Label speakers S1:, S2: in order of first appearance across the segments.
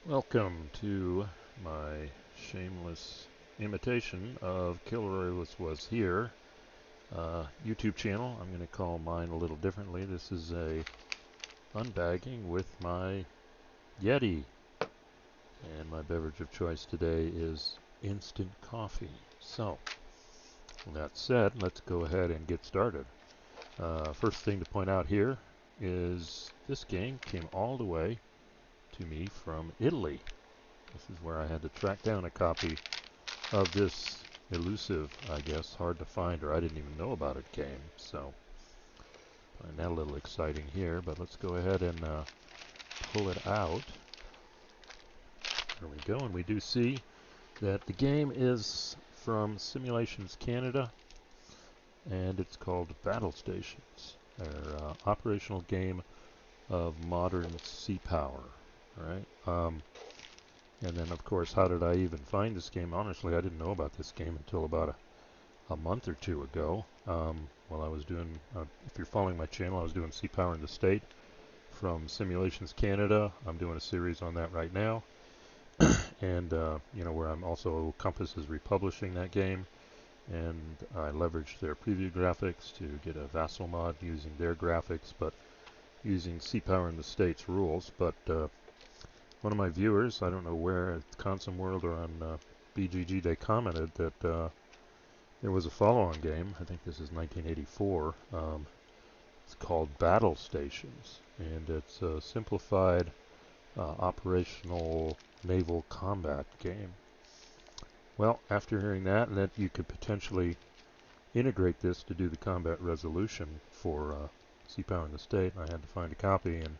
S1: Welcome to my shameless imitation of Kilroy was here YouTube channel. I'm going to call mine a little differently. This is a unbagging with my Yeti, and my beverage of choice today is instant coffee. So, with that said, let's go ahead and get started. First thing to point out here is this game came all the way to me from Italy. This is where I had to track down a copy of this elusive, I guess, hard to find, or I didn't even know about it game. So, find that a little exciting here, but let's go ahead and pull it out. There we go, and we do see that the game is from Simulations Canada, and it's called Battle Stations. Their operational game of modern Seapower. Alright, and then, of course, how did I even find this game? Honestly, I didn't know about this game until about a month or two ago. While I was doing, if you're following my channel, I was doing Seapower the State from Simulations Canada. I'm doing a series on that right now. And, where I'm also, Compass is republishing that game. And I leveraged their preview graphics to get a Vassal mod using their graphics, but using Seapower the State's rules. But one of my viewers, I don't know where, at Consum World or on BGG, they commented that there was a follow-on game. I think this is 1984. It's called Battle Stations, and it's a simplified operational naval combat game. Well, after hearing that, and that you could potentially integrate this to do the combat resolution for Seapower the State, I had to find a copy, and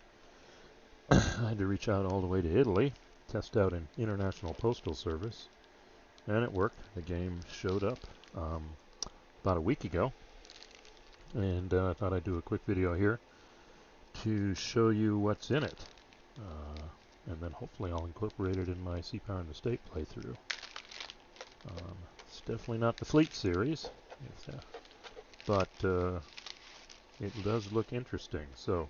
S1: I had to reach out all the way to Italy, test out an international postal service, and it worked. The game showed up about a week ago, and I thought I'd do a quick video here to show you what's in it, and then hopefully I'll incorporate it in my Seapower the State playthrough. It's definitely not the Fleet series, but it does look interesting. So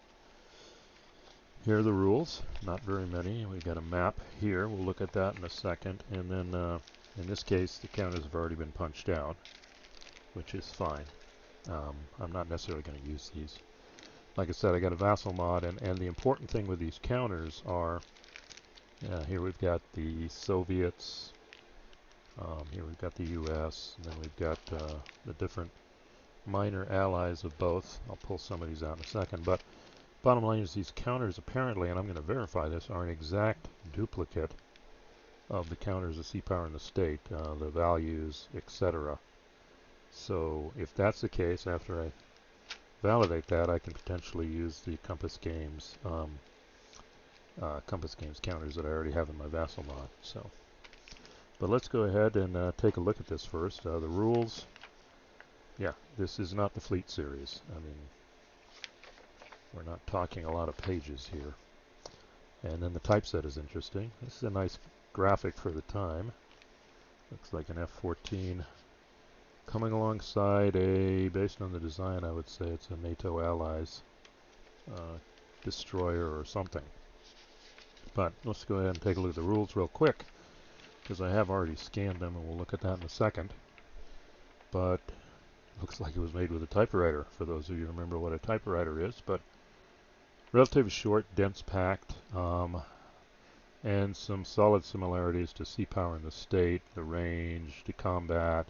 S1: here are the rules, not very many. We've got a map here, we'll look at that in a second, and then in this case the counters have already been punched out, which is fine. I'm not necessarily going to use these. Like I said, I got a Vassal mod, and the important thing with these counters are, here we've got the Soviets, here we've got the US, and then we've got the different minor allies of both. I'll pull some of these out in a second, but bottom line is these counters apparently, and I'm going to verify this, are an exact duplicate of the counters of Seapower the State, the values, etc. So if that's the case, after I validate that, I can potentially use the Compass Games counters that I already have in my Vassal mod. So, but let's go ahead and take a look at this first. The rules. Yeah, this is not the Fleet series. I mean, we're not talking a lot of pages here. And then the typeset is interesting. This is a nice graphic for the time. Looks like an F-14 coming alongside based on the design, I would say it's a NATO Allies destroyer or something. But let's go ahead and take a look at the rules real quick, because I have already scanned them, and we'll look at that in a second. But looks like it was made with a typewriter, for those of you who remember what a typewriter is. But relatively short, dense packed, and some solid similarities to Seapower the State, the range, the combat.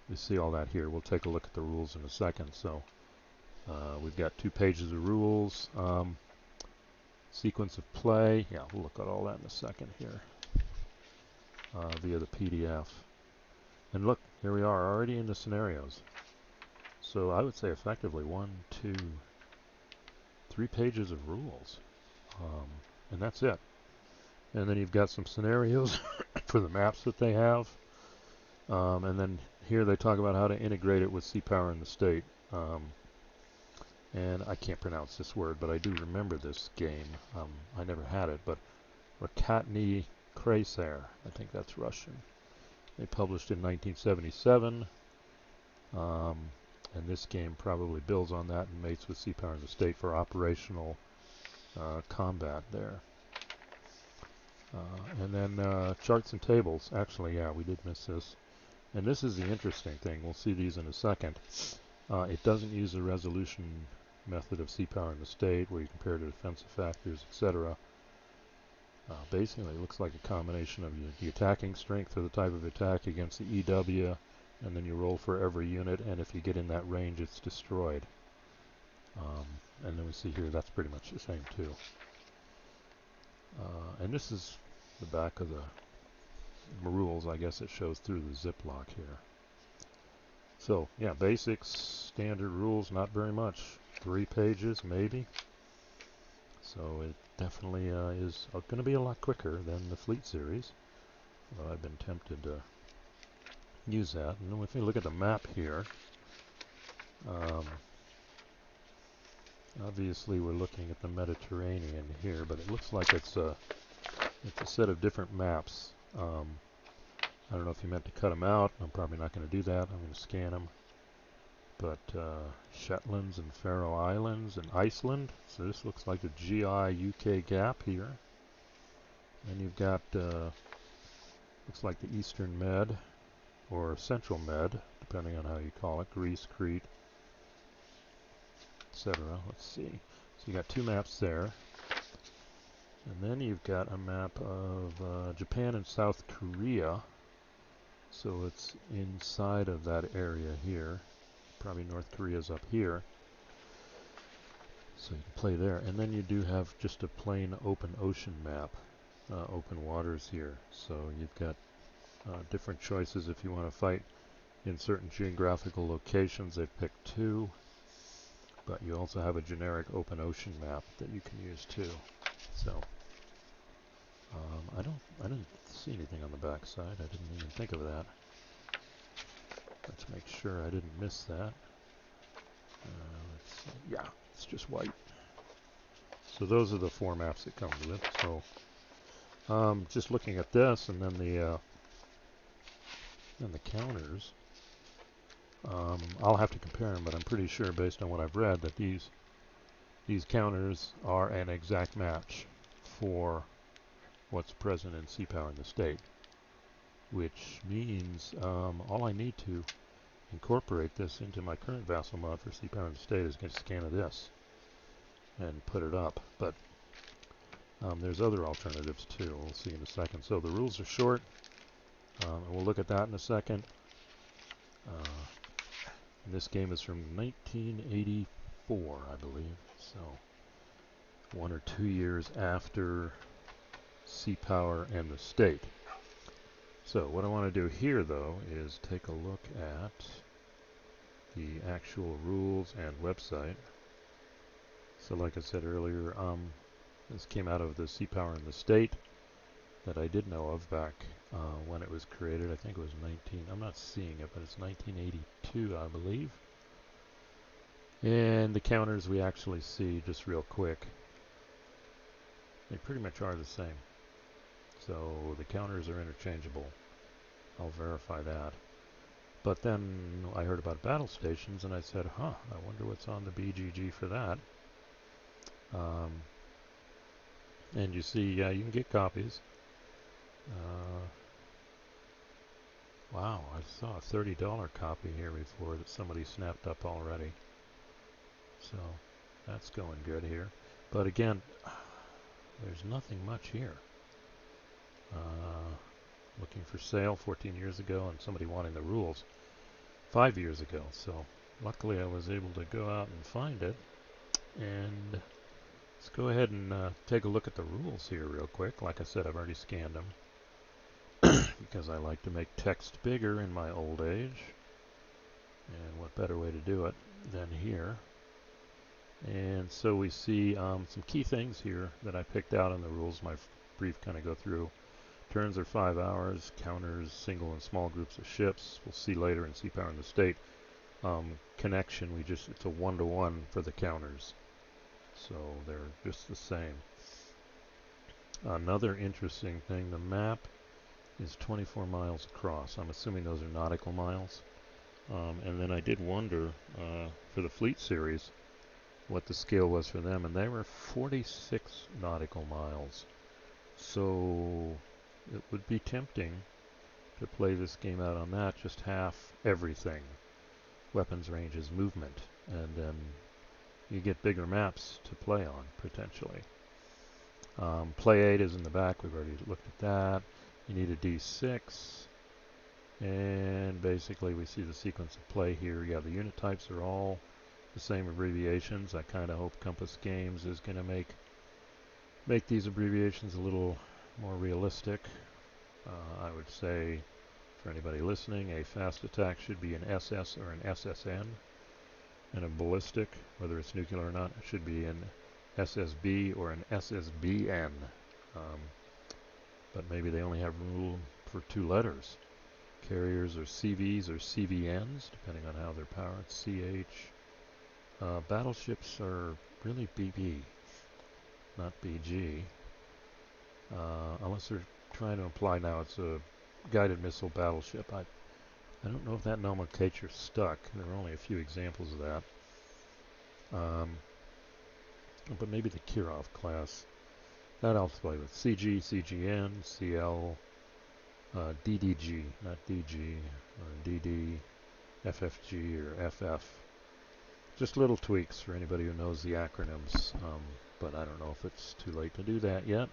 S1: You see all that here. We'll take a look at the rules in a second. So we've got 2 pages of rules. Sequence of play. Yeah, we'll look at all that in a second here via the PDF. And look, here we are already in the scenarios. So I would say effectively 1, 2, 3 pages of rules. And that's it. And then you've got some scenarios for the maps that they have. And then here they talk about how to integrate it with Seapower the State. And I can't pronounce this word, but I do remember this game. I never had it, but Rakatny Kraiser, I think that's Russian. They published in 1977. And this game probably builds on that and mates with Seapower the State for operational combat there. And then charts and tables. Actually, yeah, we did miss this. And this is the interesting thing. We'll see these in a second. It doesn't use the resolution method of Seapower the State, where you compare the defensive factors, etc. Basically, it looks like a combination of the attacking strength or the type of attack against the EW, and then you roll for every unit, and if you get in that range, it's destroyed. And then we see here that's pretty much the same too. And this is the back of the rules. I guess it shows through the ziplock here. So yeah, basics, standard rules, not very much. 3 pages maybe. So it definitely is going to be a lot quicker than the Fleet series. I've been tempted to use that. And then if you look at the map here, obviously we're looking at the Mediterranean here, but it looks like it's a set of different maps. I don't know if you meant to cut them out. I'm probably not going to do that. I'm going to scan them. But Shetlands and Faroe Islands and Iceland. So this looks like the GI-UK gap here. And you've got, looks like the Eastern Med, or Central Med, depending on how you call it. Greece, Crete, etc. Let's see. So you got 2 maps there. And then you've got a map of Japan and South Korea. So it's inside of that area here. Probably North Korea's up here. So you can play there. And then you do have just a plain open ocean map. Open waters here. So you've got different choices if you want to fight in certain geographical locations. They've picked 2. But you also have a generic open ocean map that you can use too. So I didn't see anything on the back side. I didn't even think of that. Let's make sure I didn't miss that. Let's see. Yeah, it's just white. So those are the 4 maps it comes with. So just looking at this, and then the counters. I'll have to compare them, but I'm pretty sure, based on what I've read, that these counters are an exact match for what's present in Seapower the State, which means all I need to incorporate this into my current Vassal mod for Seapower the State is get a scan of this and put it up. But there's other alternatives too. We'll see in a second. So the rules are short, and we'll look at that in a second. This game is from 1984, I believe, so 1 or 2 years after Seapower and the State. So what I want to do here, though, is take a look at the actual rules and website. So like I said earlier, this came out of the Seapower and the State that I did know of back when it was created. I think it was I'm not seeing it, but it's 1982, I believe. And the counters we actually see, just real quick, they pretty much are the same. So the counters are interchangeable. I'll verify that. But then I heard about battle stations, and I said, I wonder what's on the BGG for that. And you see, yeah, you can get copies. Wow, I saw a $30 copy here before that somebody snapped up already. So that's going good here. But again, there's nothing much here. Looking for sale 14 years ago, and somebody wanting the rules 5 years ago. So luckily I was able to go out and find it. And let's go ahead and take a look at the rules here real quick. Like I said, I've already scanned them because I like to make text bigger in my old age. And what better way to do it than here? And so we see some key things here that I picked out in the rules. My brief kind of go through. Turns are 5 hours. Counters, single and small groups of ships. We'll see later in Seapower the State. Connection, it's a 1-to-1 for the counters. So they're just the same. Another interesting thing, the map is 24 miles across. I'm assuming those are nautical miles. And then I did wonder for the Fleet series what the scale was for them, and they were 46 nautical miles. So it would be tempting to play this game out on that, just half everything. Weapons ranges, movement, and then you get bigger maps to play on, potentially. Play 8 is in the back, we've already looked at that. You need a D6, and basically we see the sequence of play here. Yeah, the unit types are all the same abbreviations. I kind of hope Compass Games is going to make these abbreviations a little more realistic. I would say, for anybody listening, a fast attack should be an SS or an SSN, and a ballistic, whether it's nuclear or not, should be an SSB or an SSBN. But maybe they only have room for 2 letters. Carriers are CVs or CVNs, depending on how they're powered. CH. Battleships are really BB, not BG. Unless they're trying to imply now it's a guided missile battleship. I don't know if that nomenclature stuck. There are only a few examples of that. But maybe the Kirov class. That I'll play with. CG, CGN, CL, DDG, not DG, or DD, FFG, or FF. Just little tweaks for anybody who knows the acronyms, but I don't know if it's too late to do that yet.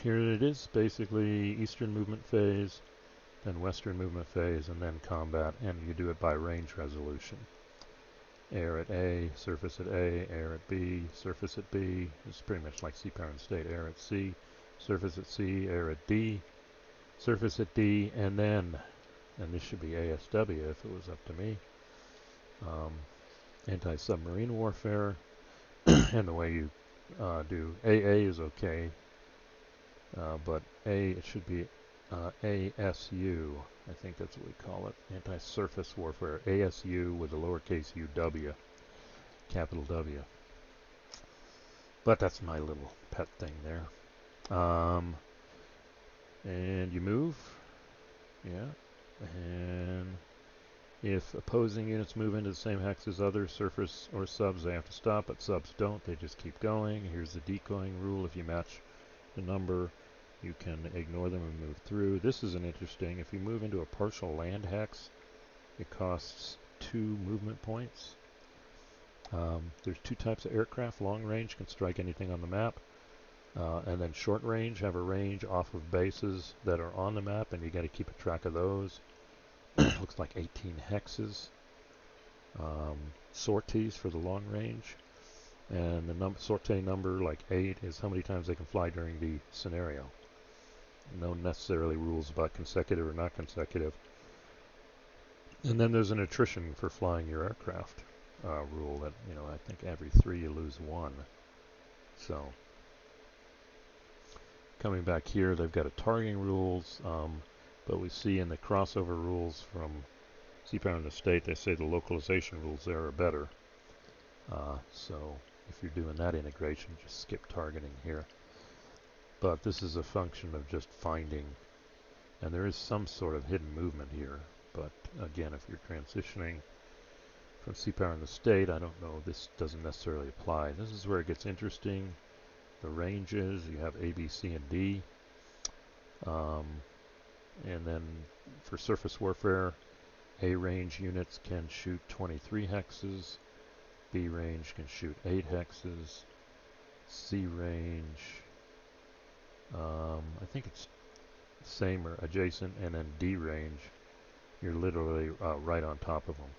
S1: Here it is, basically Eastern movement phase, then Western movement phase, and then combat, and you do it by range resolution. Air at A, surface at A, air at B, surface at B. It's pretty much like Seapower the State. Air at C, surface at C, air at D, surface at D, and then, and this should be ASW if it was up to me, anti-submarine warfare. And the way you do AA is okay, but it should be ASU. I think that's what we call it. Anti-surface warfare. ASU with a lowercase UW, capital W. But that's my little pet thing there. And you move. Yeah. And if opposing units move into the same hex as other surface or subs, they have to stop, but subs don't. They just keep going. Here's the decoying rule. If you match the number, you can ignore them and move through. This is an interesting. If you move into a partial land hex, it costs 2 movement points. There's 2 types of aircraft. Long range can strike anything on the map. And then short range have a range off of bases that are on the map, and you got to keep a track of those. Looks like 18 hexes. Sorties for the long range. And the sortie number, like 8, is how many times they can fly during the scenario. No necessarily rules about consecutive or not consecutive. And then there's an attrition for flying your aircraft rule that, I think every 3 you lose 1. So, coming back here, they've got a targeting rules, but we see in the crossover rules from Seapower the State, they say the localization rules there are better. So if you're doing that integration, just skip targeting here. But this is a function of just finding, and there is some sort of hidden movement here. But again, if you're transitioning from Seapower the State, I don't know, this doesn't necessarily apply. This is where it gets interesting. The ranges, you have A, B, C, and D. And then for surface warfare, A range units can shoot 23 hexes, B range can shoot 8 hexes, C range, I think it's same or adjacent, and then D range, you're literally right on top of them.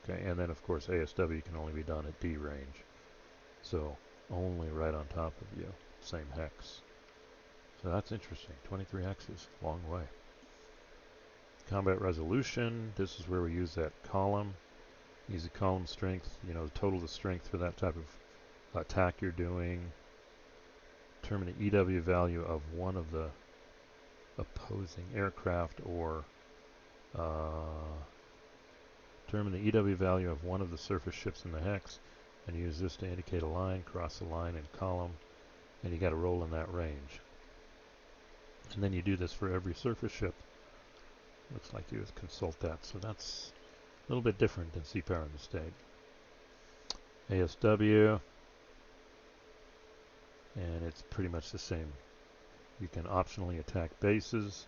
S1: Okay, and then of course ASW can only be done at D range, so only right on top of you, same hex. So that's interesting. 23 hexes, long way. Combat resolution, this is where we use that column. Use the column strength, total the strength for that type of attack you're doing. Determine the EW value of one of the opposing aircraft, or determine the EW value of one of the surface ships in the hex, and use this to indicate a line, cross the line in column, and you got to roll in that range. And then you do this for every surface ship. Looks like you consult that. So that's a little bit different than Seapower the State. ASW, and it's pretty much the same You can optionally attack bases,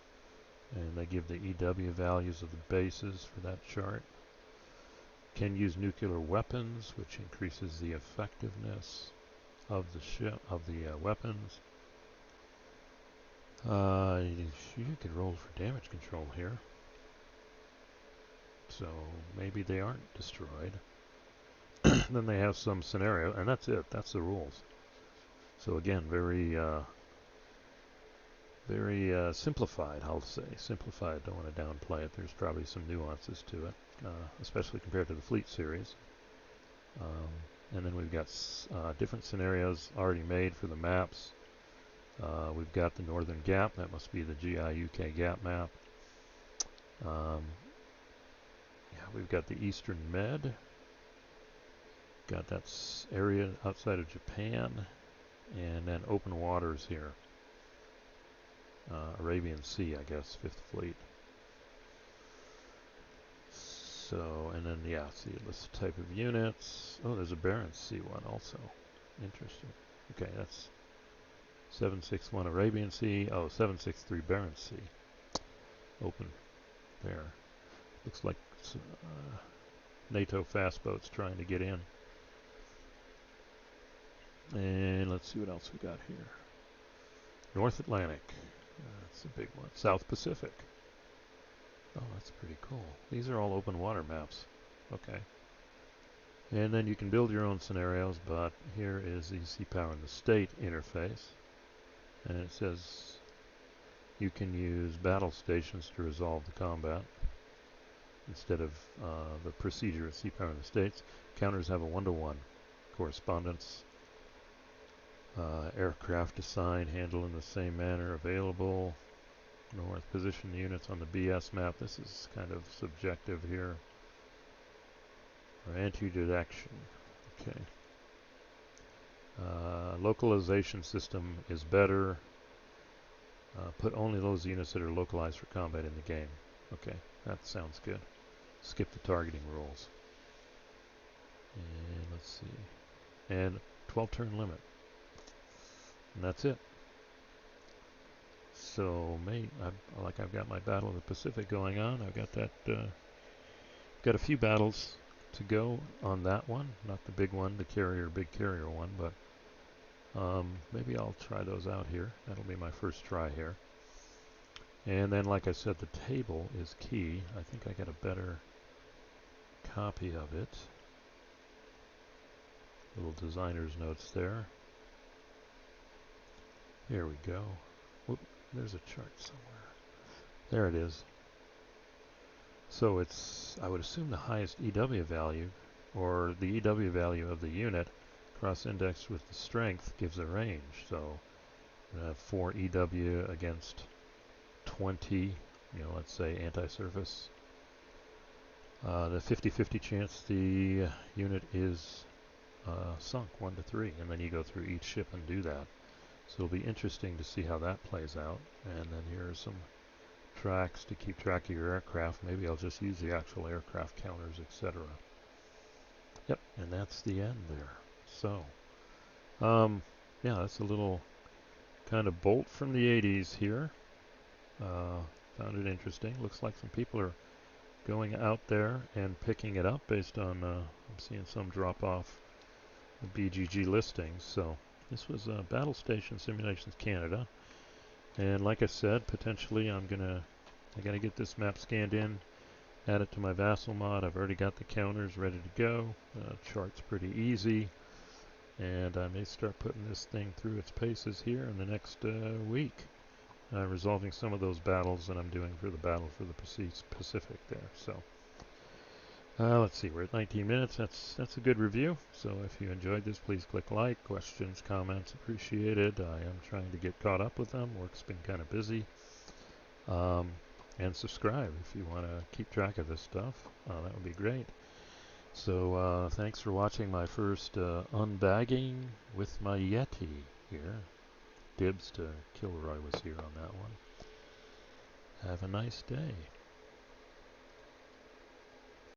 S1: and they give the EW values of the bases for that chart. Can use nuclear weapons, which increases the effectiveness of the ship, of the weapons. You could roll for damage control here. So maybe they aren't destroyed. Then they have some scenario, and that's it. That's the rules. So again, very simplified, I'll say. Simplified, don't want to downplay it. There's probably some nuances to it, especially compared to the Fleet series. And then we've got different scenarios already made for the maps. We've got the Northern Gap. That must be the GI UK Gap map. Yeah, we've got the Eastern Med. Got that area outside of Japan. And then open waters here. Arabian Sea, I guess, 5th Fleet. So, and then, yeah, see, list type of units. Oh, there's a Barents Sea one also. Interesting. Okay, that's 761 Arabian Sea. Oh, 763 Barents Sea. Open there. Looks like NATO fast boats trying to get in. And let's see what else we got here. North Atlantic. That's a big one. South Pacific. Oh, that's pretty cool. These are all open water maps. Okay. And then you can build your own scenarios, but here is the Seapower the State interface. And it says you can use battle stations to resolve the combat instead of the procedure of Seapower the States. Counters have a 1-to-1 correspondence. Aircraft assigned, handled in the same manner, available. North position units on the BS map. This is kind of subjective here. Or anti-detection. Okay. Localization system is better. Put only those units that are localized for combat in the game. Okay, that sounds good. Skip the targeting rules. And let's see. And 12 turn limit. And that's it. So, I've got my Battle of the Pacific going on. I've got that. Got a few battles to go on that one. Not the big one, the big carrier one, but maybe I'll try those out here. That'll be my first try here. And then, like I said, the table is key. I think I got a better copy of it. Little designer's notes there. Here we go. Whoop, there's a chart somewhere. There it is. So it's, I would assume, the highest EW value, or the EW value of the unit, cross-indexed with the strength, gives a range. So 4 EW against 20, let's say anti-surface. The 50-50 chance the unit is sunk 1 to 3, and then you go through each ship and do that. So it'll be interesting to see how that plays out. And then here are some tracks to keep track of your aircraft. Maybe I'll just use the actual aircraft counters, etc. Yep, and that's the end there. So, yeah, that's a little kind of bolt from the 80s here. Found it interesting. Looks like some people are going out there and picking it up based on, I'm seeing some drop off the BGG listings. So this was Battle Station Simulations Canada. And like I said, potentially I gotta get this map scanned in, add it to my Vassal mod. I've already got the counters ready to go. Chart's pretty easy. And I may start putting this thing through its paces here in the next week. Resolving some of those battles that I'm doing for the Battle for the Pacific there. So let's see, we're at 19 minutes. That's a good review. So if you enjoyed this, please click like. Questions, comments, appreciated. I am trying to get caught up with them. Work's been kind of busy. And subscribe if you want to keep track of this stuff. That would be great. So thanks for watching my first unbagging with my Yeti here. Dibs to Kilroy was here on that one. Have a nice day.